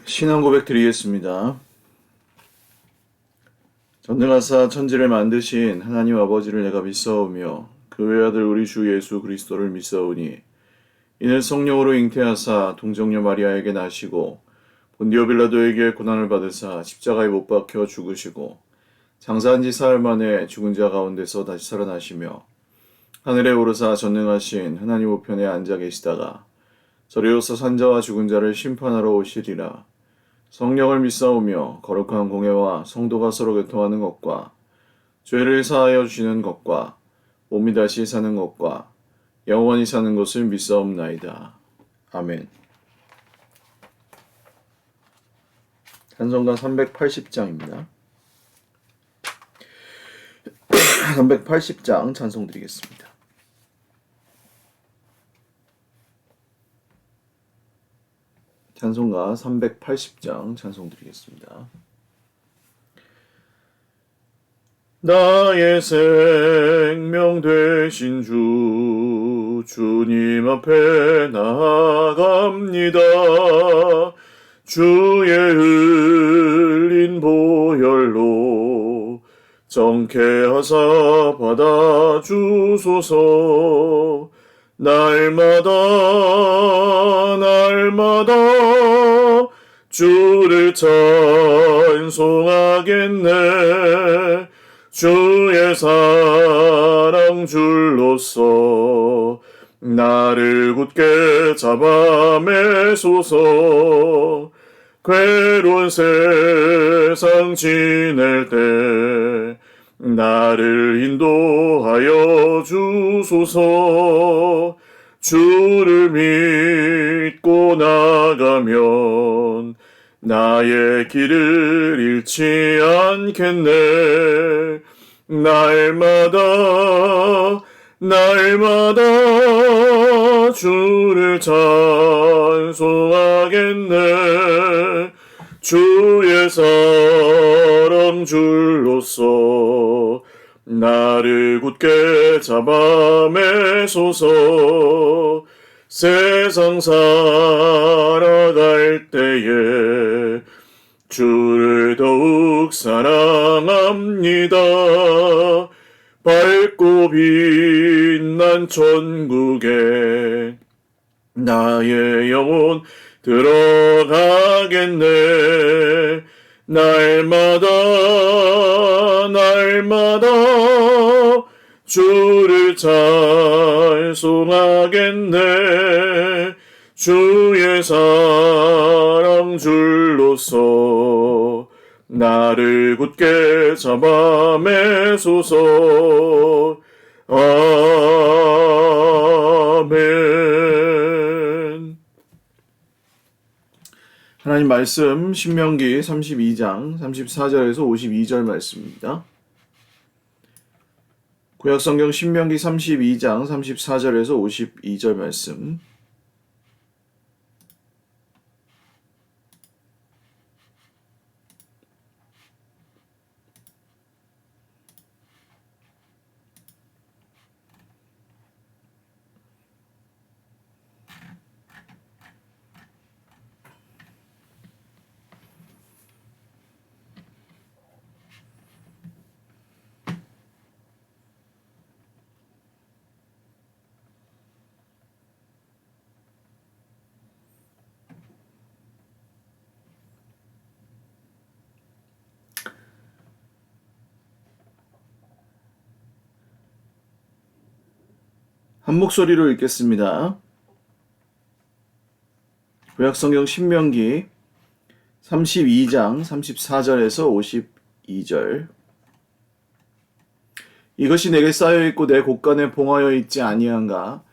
신앙 고백 드리겠습니다. 전능하사 천지를 만드신 하나님 아버지를 내가 믿사오며 그 외아들 우리 주 예수 그리스도를 믿사오니 이는 성령으로 잉태하사 동정녀 마리아에게 나시고 본디오 빌라도에게 고난을 받으사 십자가에 못 박혀 죽으시고 장사한 지 사흘 만에 죽은 자 가운데서 다시 살아나시며 하늘에 오르사 전능하신 하나님 우편에 앉아 계시다가 저리로서 산자와 죽은 자를 심판하러 오시리라. 성령을 믿사오며 거룩한 공회와 성도가 서로 교통하는 것과 죄를 사하여 주시는 것과 몸이 다시 사는 것과 영원히 사는 것을 믿사옵나이다. 아멘. 찬송가 380장입니다. 380장 찬송 드리겠습니다. 찬송가 380장 찬송 드리겠습니다. 나의 생명 되신 주 주님 앞에 나아갑니다. 주의 흘린 보혈로 정케 하사 받아주소서. 날마다 주를 찬송하겠네. 주의 사랑 줄로서 나를 굳게 잡아 매소서. 괴로운 세상 지낼 때 나를 인도하여 주소서. 주를 믿고 나가면 나의 길을 잃지 않겠네. 날마다 주를 찬송하겠네. 주의 사랑 줄로서 나를 굳게 잡아 매소서. 세상 살아갈 때에 주를 더욱 사랑합니다. 밝고 빛난 천국에 나의 영혼 들어가겠네. 날마다 주를 찬송하겠네. 주의 사랑 줄로서 나를 굳게 잡아 매소서. 아멘. 하나님 말씀 신명기 32장 34절에서 52절 말씀입니다. 구약성경 신명기 32장 34절에서 52절 말씀. 한 목소리로 읽겠습니다. 구약성경 신명기 32장 34절에서 52절. 이것이 내게 쌓여있고 내 곳간에 봉하여 있지 아니한가.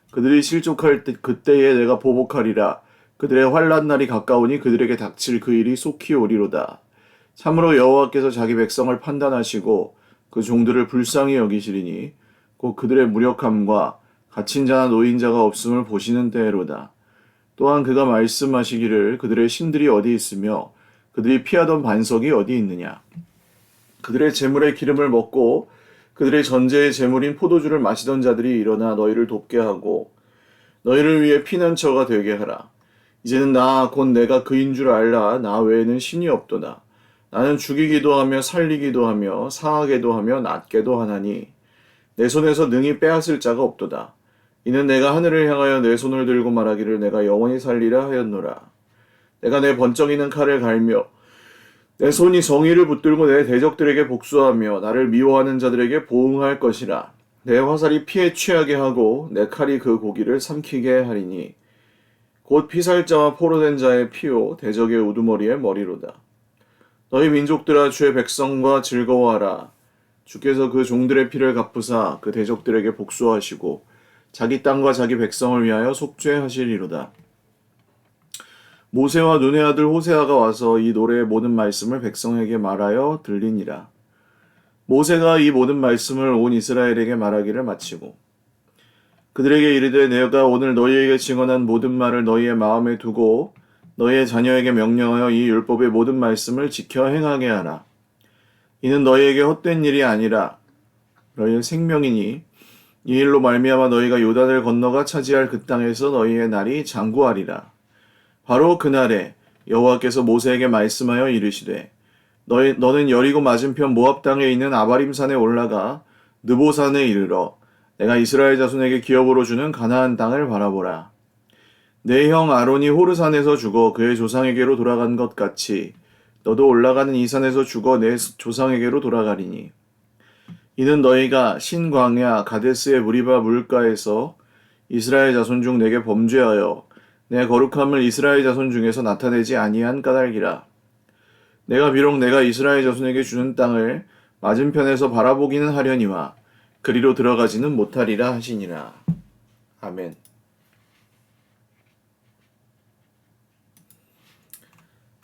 그들이 실족할 때 그때에 내가 보복하리라. 그들의 환난 날이 가까우니 그들에게 닥칠 그 일이 속히 오리로다. 참으로 여호와께서 자기 백성을 판단하시고 그 종들을 불쌍히 여기시리니 곧 그들의 무력함과 갇힌 자나 노인 자가 없음을 보시는 때로다. 또한 그가 말씀하시기를 그들의 신들이 어디 있으며 그들이 피하던 반석이 어디 있느냐. 그들의 재물의 기름을 먹고 그들의 전제의 재물인 포도주를 마시던 자들이 일어나 너희를 돕게 하고 너희를 위해 피난처가 되게 하라. 이제는 나 곧 내가 그인 줄 알라. 나 외에는 신이 없도다. 나는 죽이기도 하며 살리기도 하며 상하게도 하며 낫게도 하나니 내 손에서 능히 빼앗을 자가 없도다. 이는 내가 하늘을 향하여 내 손을 들고 말하기를 내가 영원히 살리라 하였노라. 내가 내 번쩍이는 칼을 갈며 내 손이 정의를 붙들고 내 대적들에게 복수하며 나를 미워하는 자들에게 보응할 것이라. 내 화살이 피에 취하게 하고 내 칼이 그 고기를 삼키게 하리니 곧 피살자와 포로된 자의 피요 대적의 우두머리의 머리로다. 너희 민족들아 주의 백성과 즐거워하라. 주께서 그 종들의 피를 갚으사 그 대적들에게 복수하시고 자기 땅과 자기 백성을 위하여 속죄하시리로다. 모세와 눈의 아들 호세아가 와서 이 노래의 모든 말씀을 백성에게 말하여 들리니라. 모세가 이 모든 말씀을 온 이스라엘에게 말하기를 마치고 그들에게 이르되 내가 오늘 너희에게 증언한 모든 말을 너희의 마음에 두고 너희의 자녀에게 명령하여 이 율법의 모든 말씀을 지켜 행하게 하라. 이는 너희에게 헛된 일이 아니라 너희의 생명이니 이 일로 말미암아 너희가 요단을 건너가 차지할 그 땅에서 너희의 날이 장구하리라. 바로 그날에 여호와께서 모세에게 말씀하여 이르시되 너는 여리고 맞은편 모압 땅에 있는 아바림 산에 올라가 느보산에 이르러 내가 이스라엘 자손에게 기업으로 주는 가나안 땅을 바라보라. 내 형 아론이 호르산에서 죽어 그의 조상에게로 돌아간 것 같이 너도 올라가는 이 산에서 죽어 내 조상에게로 돌아가리니 이는 너희가 신광야 가데스의 무리바 물가에서 이스라엘 자손 중 내게 범죄하여 내 거룩함을 이스라엘 자손 중에서 나타내지 아니한 까닭이라. 내가 비록 내가 이스라엘 자손에게 주는 땅을 맞은편에서 바라보기는 하려니와 그리로 들어가지는 못하리라 하시니라. 아멘.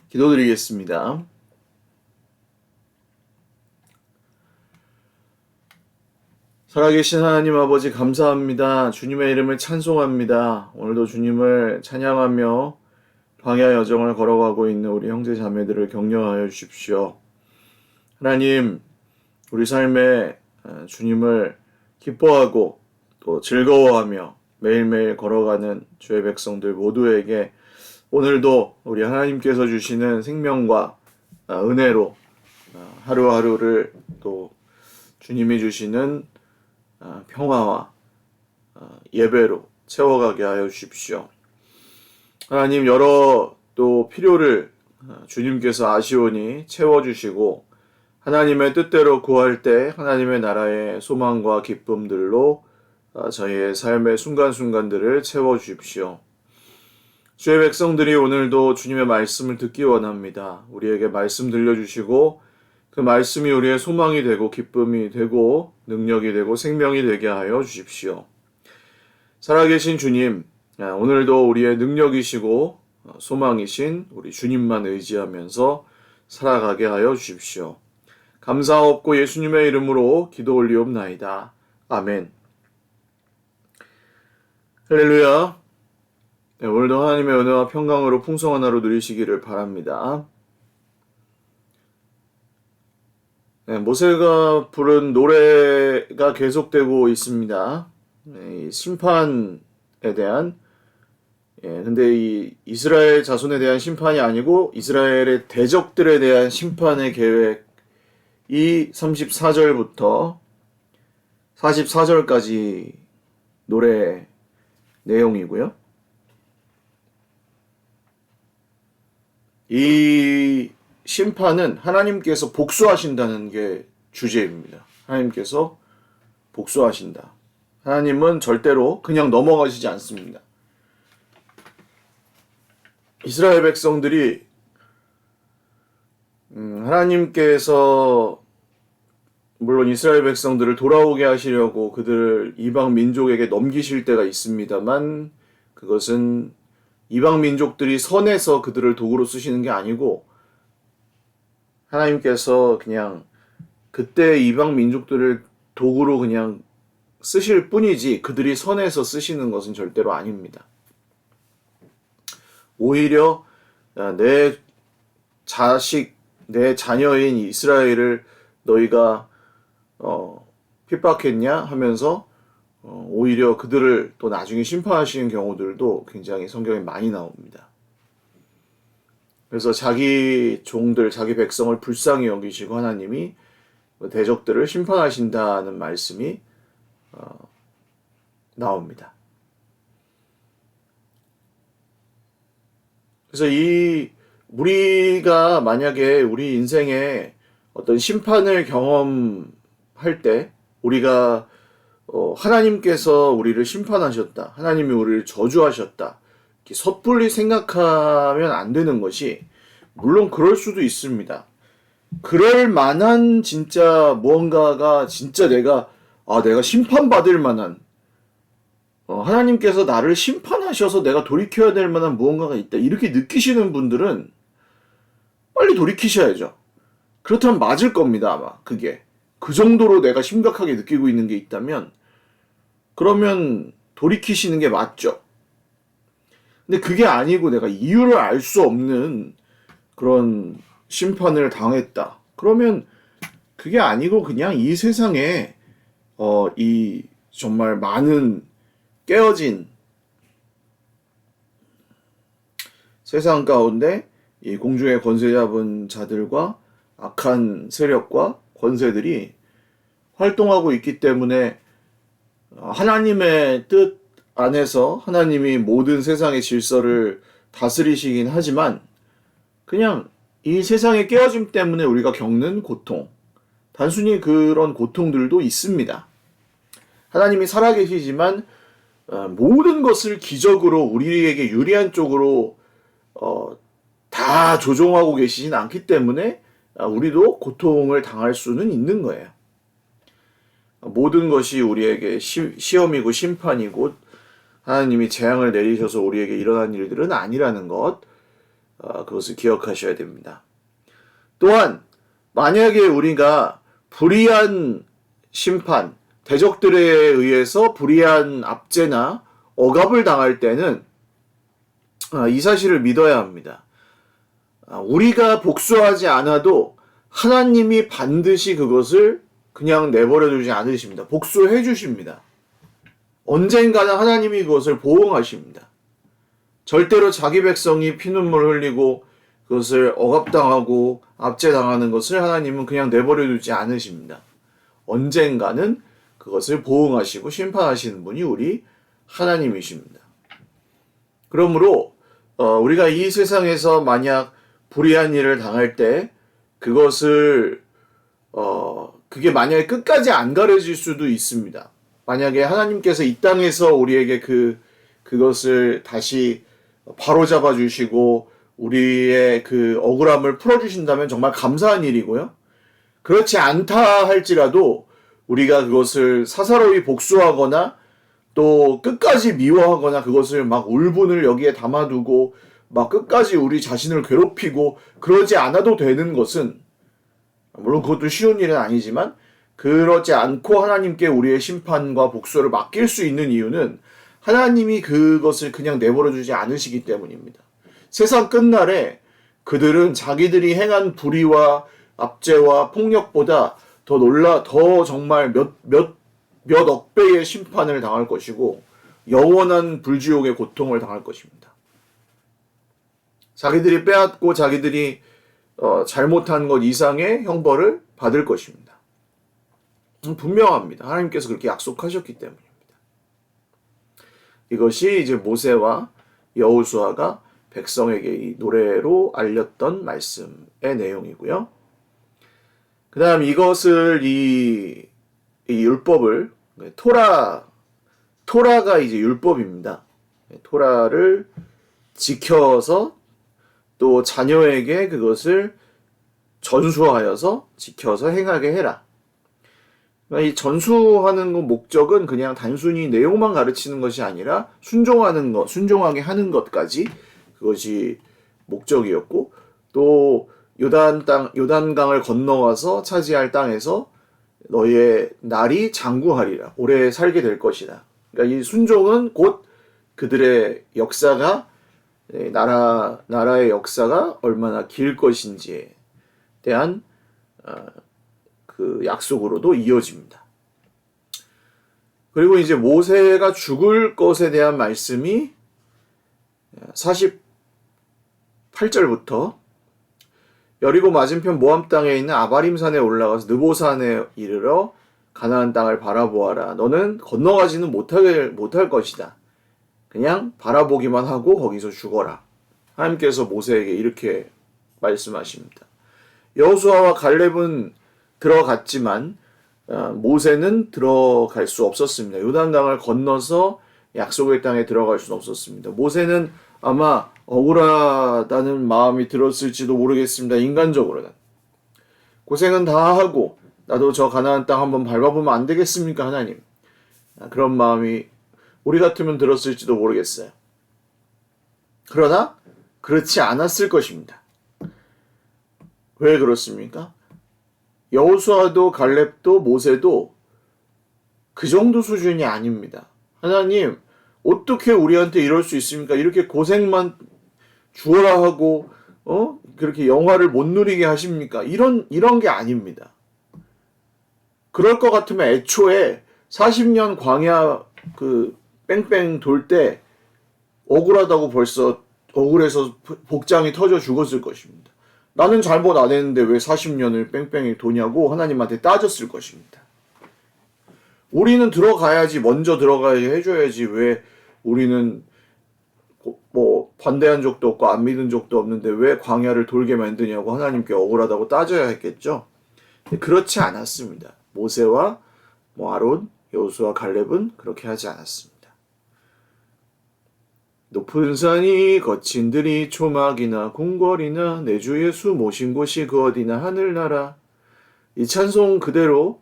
기도드리겠습니다. 살아계신 하나님 아버지 감사합니다. 주님의 이름을 찬송합니다. 오늘도 주님을 찬양하며 광야 여정을 걸어가고 있는 우리 형제 자매들을 격려하여 주십시오. 하나님, 우리 삶에 주님을 기뻐하고 또 즐거워하며 매일매일 걸어가는 주의 백성들 모두에게 오늘도 우리 하나님께서 주시는 생명과 은혜로 하루하루를 또 주님이 주시는 평화와 예배로 채워가게 하여 주십시오. 하나님, 여러 또 필요를 주님께서 아시오니 채워주시고 하나님의 뜻대로 구할 때 하나님의 나라의 소망과 기쁨들로 저희의 삶의 순간순간들을 채워주십시오. 주의 백성들이 오늘도 주님의 말씀을 듣기 원합니다. 우리에게 말씀 들려주시고 그 말씀이 우리의 소망이 되고 기쁨이 되고 능력이 되고 생명이 되게 하여 주십시오. 살아계신 주님, 오늘도 우리의 능력이시고 소망이신 우리 주님만 의지하면서 살아가게 하여 주십시오. 감사하옵고 예수님의 이름으로 기도 올리옵나이다. 아멘. 할렐루야. 오늘도 하나님의 은혜와 평강으로 풍성한 하루 누리시기를 바랍니다. 모세가 부른 노래가 계속되고 있습니다. 심판에 대한 근데 이 이스라엘 자손에 대한 심판이 아니고 이스라엘의 대적들에 대한 심판의 계획이 34절부터 44절까지 노래 내용이고요. 이 심판은 하나님께서 복수하신다는 게 주제입니다. 하나님께서 복수하신다. 하나님은 절대로 그냥 넘어가시지 않습니다. 이스라엘 백성들이 하나님께서 물론 이스라엘 백성들을 돌아오게 하시려고 그들을 이방 민족에게 넘기실 때가 있습니다만 그것은 이방 민족들이 선해서 그들을 도구로 쓰시는 게 아니고 하나님께서 그냥 그때 이방 민족들을 도구로 그냥 쓰실 뿐이지 그들이 선해서 쓰시는 것은 절대로 아닙니다. 오히려 내 자식, 내 자녀인 이스라엘을 너희가 핍박했냐 하면서 오히려 그들을 또 나중에 심판하시는 경우들도 굉장히 성경에 많이 나옵니다. 그래서 자기 종들, 자기 백성을 불쌍히 여기시고 하나님이 대적들을 심판하신다는 말씀이 나옵니다. 그래서 우리가 만약에 우리 인생에 어떤 심판을 경험할 때 우리가 하나님께서 우리를 심판하셨다, 하나님이 우리를 저주하셨다, 이렇게 섣불리 생각하면 안 되는 것이, 물론 그럴 수도 있습니다. 그럴 만한 진짜 무언가가 진짜 내가 심판받을 만한, 하나님께서 나를 심판하셔서 내가 돌이켜야 될 만한 무언가가 있다, 이렇게 느끼시는 분들은 빨리 돌이키셔야죠. 그렇다면 맞을 겁니다, 아마. 그게 그 정도로 내가 심각하게 느끼고 있는 게 있다면 그러면 돌이키시는 게 맞죠. 근데 그게 아니고 내가 이유를 알 수 없는 그런 심판을 당했다, 그러면 그게 아니고 그냥 이 세상에 이 정말 많은 깨어진 세상 가운데 이 공중의 권세 잡은 자들과 악한 세력과 권세들이 활동하고 있기 때문에 하나님의 뜻 안에서 하나님이 모든 세상의 질서를 다스리시긴 하지만 그냥 이 세상의 깨어짐 때문에 우리가 겪는 고통, 단순히 그런 고통들도 있습니다. 하나님이 살아계시지만 모든 것을 기적으로 우리에게 유리한 쪽으로 다 조종하고 계시진 않기 때문에 우리도 고통을 당할 수는 있는 거예요. 모든 것이 우리에게 시험이고 심판이고 하나님이 재앙을 내리셔서 우리에게 일어난 일들은 아니라는 것, 그것을 기억하셔야 됩니다. 또한 만약에 우리가 불의한 심판, 대적들에 의해서 불의한 압제나 억압을 당할 때는 이 사실을 믿어야 합니다. 우리가 복수하지 않아도 하나님이 반드시 그것을 그냥 내버려 두지 않으십니다. 복수해 주십니다. 언젠가는 하나님이 그것을 보응하십니다. 절대로 자기 백성이 피눈물 흘리고 그것을 억압당하고 압제당하는 것을 하나님은 그냥 내버려 두지 않으십니다. 언젠가는 그것을 보응하시고 심판하시는 분이 우리 하나님이십니다. 그러므로 우리가 이 세상에서 만약 불의한 일을 당할 때 그것을 그게 만약에 끝까지 안 가려질 수도 있습니다. 만약에 하나님께서 이 땅에서 우리에게 그것을 다시 바로잡아 주시고 우리의 그 억울함을 풀어주신다면 정말 감사한 일이고요. 그렇지 않다 할지라도 우리가 그것을 사사로이 복수하거나 또 끝까지 미워하거나 그것을 막 울분을 여기에 담아두고 막 끝까지 우리 자신을 괴롭히고 그러지 않아도 되는 것은, 물론 그것도 쉬운 일은 아니지만 그러지 않고 하나님께 우리의 심판과 복수를 맡길 수 있는 이유는 하나님이 그것을 그냥 내버려 두지 않으시기 때문입니다. 세상 끝날에 그들은 자기들이 행한 불의와 압제와 폭력보다 더 정말 몇 억배의 심판을 당할 것이고 영원한 불지옥의 고통을 당할 것입니다. 자기들이 빼앗고 자기들이 잘못한 것 이상의 형벌을 받을 것입니다. 분명합니다. 하나님께서 그렇게 약속하셨기 때문입니다. 이것이 이제 모세와 여호수아가 백성에게 이 노래로 알렸던 말씀의 내용이고요. 그 다음 이것을 이 율법을 토라가 이제 율법입니다. 토라를 지켜서 또 자녀에게 그것을 전수하여서 지켜서 행하게 해라. 이 전수하는 목적은 그냥 단순히 내용만 가르치는 것이 아니라 순종하게 하는 것까지 그것이 목적이었고, 또 요단강을 건너와서 차지할 땅에서 너의 날이 장구하리라, 오래 살게 될 것이다. 그러니까 이 순종은 곧 그들의 역사가, 나라의 역사가 얼마나 길 것인지에 대한 그 약속으로도 이어집니다. 그리고 이제 모세가 죽을 것에 대한 말씀이 48절부터 여리고 맞은편 모함 땅에 있는 아바림산에 올라가서 느보산에 이르러 가나안 땅을 바라보아라. 너는 건너가지는 못할 것이다. 그냥 바라보기만 하고 거기서 죽어라. 하나님께서 모세에게 이렇게 말씀하십니다. 여호수아와 갈렙은 들어갔지만 모세는 들어갈 수 없었습니다. 요단강을 건너서 약속의 땅에 들어갈 수는 없었습니다. 모세는 아마 억울하다는 마음이 들었을지도 모르겠습니다. 인간적으로는. 고생은 다 하고 나도 저 가나안 땅 한번 밟아보면 안 되겠습니까, 하나님? 그런 마음이 우리 같으면 들었을지도 모르겠어요. 그러나 그렇지 않았을 것입니다. 왜 그렇습니까? 여호수아도 갈렙도 모세도 그 정도 수준이 아닙니다. 하나님, 어떻게 우리한테 이럴 수 있습니까? 이렇게 고생만 주어라 하고 그렇게 영화를 못 누리게 하십니까? 이런 게 아닙니다. 그럴 것 같으면 애초에 40년 광야 뺑뺑 돌 때 억울하다고 벌써 억울해서 복장이 터져 죽었을 것입니다. 나는 잘못 안 했는데 왜 40년을 뺑뺑이 도냐고 하나님한테 따졌을 것입니다. 우리는 들어가야지, 먼저 들어가야지 해줘야지 왜 우리는 뭐 반대한 적도 없고 안 믿은 적도 없는데 왜 광야를 돌게 만드냐고 하나님께 억울하다고 따져야 했겠죠. 그렇지 않았습니다. 모세와 아론, 여호수아, 갈렙은 그렇게 하지 않았습니다. 높은 산이 거친 들이 초막이나 궁궐이나 내 주 예수 모신 곳이 그 어디나 하늘나라. 이 찬송 그대로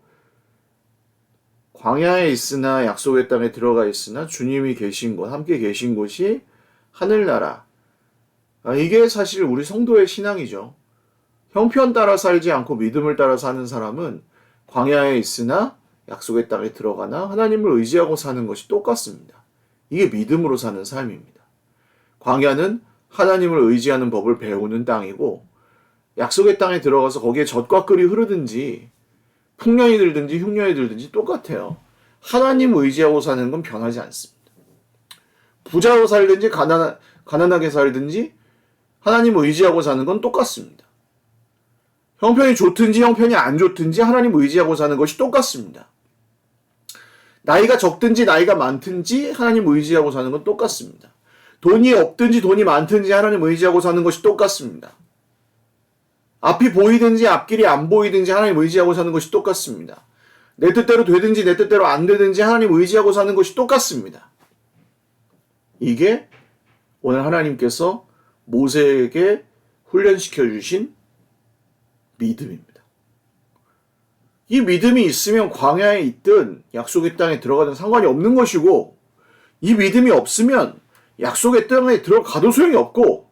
광야에 있으나 약속의 땅에 들어가 있으나 주님이 계신 곳, 함께 계신 곳이 하늘나라. 이게 사실 우리 성도의 신앙이죠. 형편 따라 살지 않고 믿음을 따라 사는 사람은 광야에 있으나 약속의 땅에 들어가나 하나님을 의지하고 사는 것이 똑같습니다. 이게 믿음으로 사는 삶입니다. 광야는 하나님을 의지하는 법을 배우는 땅이고 약속의 땅에 들어가서 거기에 젖과 꿀이 흐르든지 풍년이 들든지 흉년이 들든지 똑같아요. 하나님 의지하고 사는 건 변하지 않습니다. 부자로 살든지 가난하게 살든지 하나님 의지하고 사는 건 똑같습니다. 형편이 좋든지 형편이 안 좋든지 하나님 의지하고 사는 것이 똑같습니다. 나이가 적든지 나이가 많든지 하나님 의지하고 사는 건 똑같습니다. 돈이 없든지 돈이 많든지 하나님 의지하고 사는 것이 똑같습니다. 앞이 보이든지 앞길이 안 보이든지 하나님 의지하고 사는 것이 똑같습니다. 내 뜻대로 되든지 내 뜻대로 안 되든지 하나님 의지하고 사는 것이 똑같습니다. 이게 오늘 하나님께서 모세에게 훈련시켜 주신 믿음입니다. 이 믿음이 있으면 광야에 있든 약속의 땅에 들어가든 상관이 없는 것이고 이 믿음이 없으면 약속의 땅에 들어가도 소용이 없고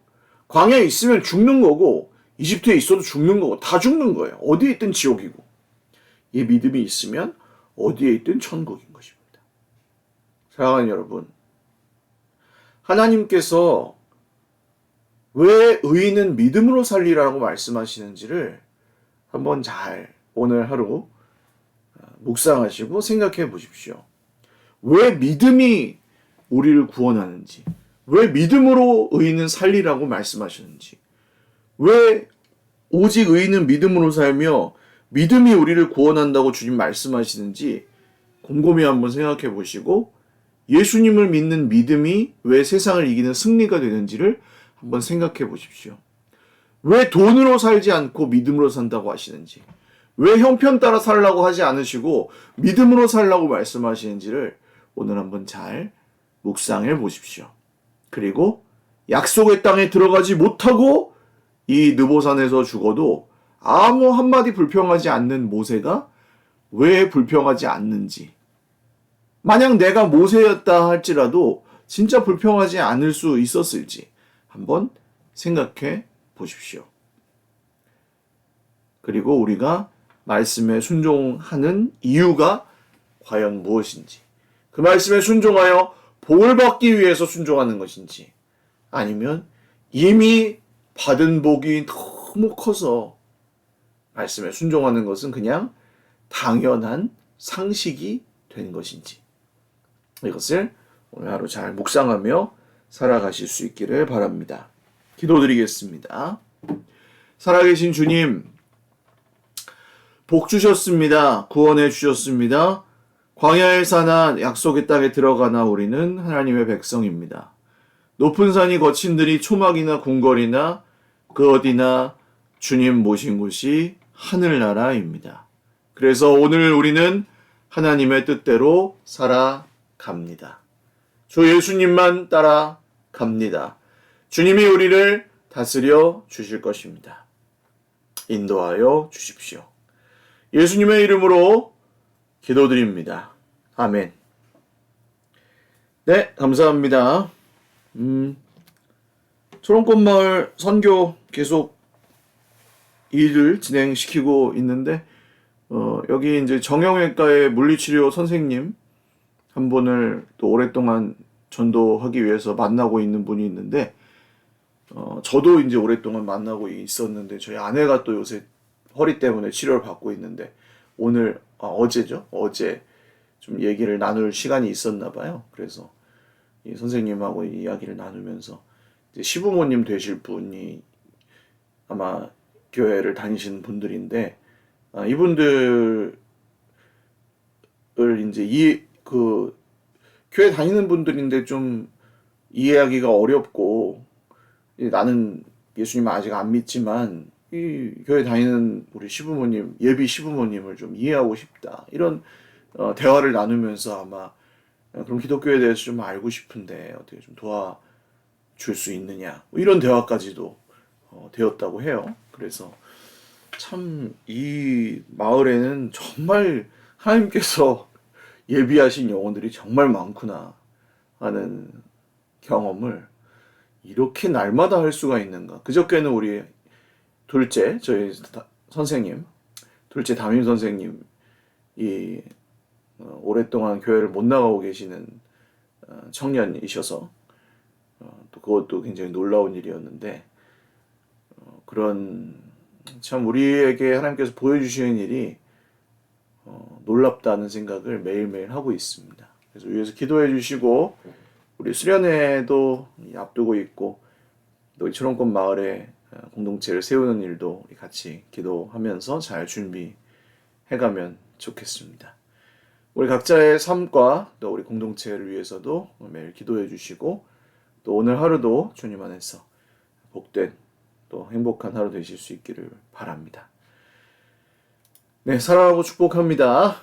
광야에 있으면 죽는 거고 이집트에 있어도 죽는 거고 다 죽는 거예요. 어디에 있든 지옥이고 이 믿음이 있으면 어디에 있든 천국인 것입니다. 사랑하는 여러분, 하나님께서 왜 의인은 믿음으로 살리라고 말씀하시는지를 한번 잘 오늘 하루 묵상하시고 생각해 보십시오. 왜 믿음이 우리를 구원하는지, 왜 믿음으로 의인은 살리라고 말씀하시는지, 왜 오직 의인은 믿음으로 살며 믿음이 우리를 구원한다고 주님 말씀하시는지 곰곰이 한번 생각해 보시고 예수님을 믿는 믿음이 왜 세상을 이기는 승리가 되는지를 한번 생각해 보십시오. 왜 돈으로 살지 않고 믿음으로 산다고 하시는지, 왜 형편 따라 살라고 하지 않으시고 믿음으로 살라고 말씀하시는지를 오늘 한번 잘 묵상해 보십시오. 그리고 약속의 땅에 들어가지 못하고 이 느보산에서 죽어도 아무 한마디 불평하지 않는 모세가 왜 불평하지 않는지, 만약 내가 모세였다 할지라도 진짜 불평하지 않을 수 있었을지 한번 생각해 보십시오. 그리고 우리가 말씀에 순종하는 이유가 과연 무엇인지, 그 말씀에 순종하여 복을 받기 위해서 순종하는 것인지, 아니면 이미 받은 복이 너무 커서 말씀에 순종하는 것은 그냥 당연한 상식이 된 것인지, 이것을 오늘 하루 잘 묵상하며 살아가실 수 있기를 바랍니다. 기도드리겠습니다. 살아계신 주님, 복 주셨습니다. 구원해 주셨습니다. 광야에 사나 약속의 땅에 들어가나 우리는 하나님의 백성입니다. 높은 산이 거친 들이 초막이나 궁궐이나 그 어디나 주님 모신 곳이 하늘나라입니다. 그래서 오늘 우리는 하나님의 뜻대로 살아갑니다. 주 예수님만 따라갑니다. 주님이 우리를 다스려 주실 것입니다. 인도하여 주십시오. 예수님의 이름으로 기도드립니다. 아멘. 네, 감사합니다. 초롱꽃마을 선교 계속 일을 진행시키고 있는데, 여기 이제 정형외과의 물리치료 선생님 한 분을 또 오랫동안 전도하기 위해서 만나고 있는 분이 있는데, 저도 이제 오랫동안 만나고 있었는데, 저희 아내가 또 요새 허리 때문에 치료를 받고 있는데, 어제죠? 어제 좀 얘기를 나눌 시간이 있었나 봐요. 그래서 이 선생님하고 이야기를 나누면서 이제 시부모님 되실 분이 아마 교회를 다니시는 분들인데, 이분들을 이제 교회 다니는 분들인데 좀 이해하기가 어렵고, 나는 예수님 아직 안 믿지만 이 교회 다니는 우리 시부모님, 예비 시부모님을 좀 이해하고 싶다. 이런 대화를 나누면서 아마 그럼 기독교에 대해서 좀 알고 싶은데 어떻게 좀 도와줄 수 있느냐. 뭐 이런 대화까지도 되었다고 해요. 그래서 참 이 마을에는 정말 하나님께서 예비하신 영혼들이 정말 많구나 하는 경험을 이렇게 날마다 할 수가 있는가. 그저께는 우리 저희 선생님, 둘째 담임 선생님이 오랫동안 교회를 못 나가고 계시는 청년이셔서 또 그것도 굉장히 놀라운 일이었는데, 그런 참 우리에게 하나님께서 보여주시는 일이 놀랍다는 생각을 매일매일 하고 있습니다. 그래서 위에서 기도해 주시고, 우리 수련회도 앞두고 있고, 또 초롱꽃 마을에 공동체를 세우는 일도 같이 기도하면서 잘 준비해가면 좋겠습니다. 우리 각자의 삶과 또 우리 공동체를 위해서도 매일 기도해 주시고, 또 오늘 하루도 주님 안에서 복된 또 행복한 하루 되실 수 있기를 바랍니다. 네, 사랑하고 축복합니다.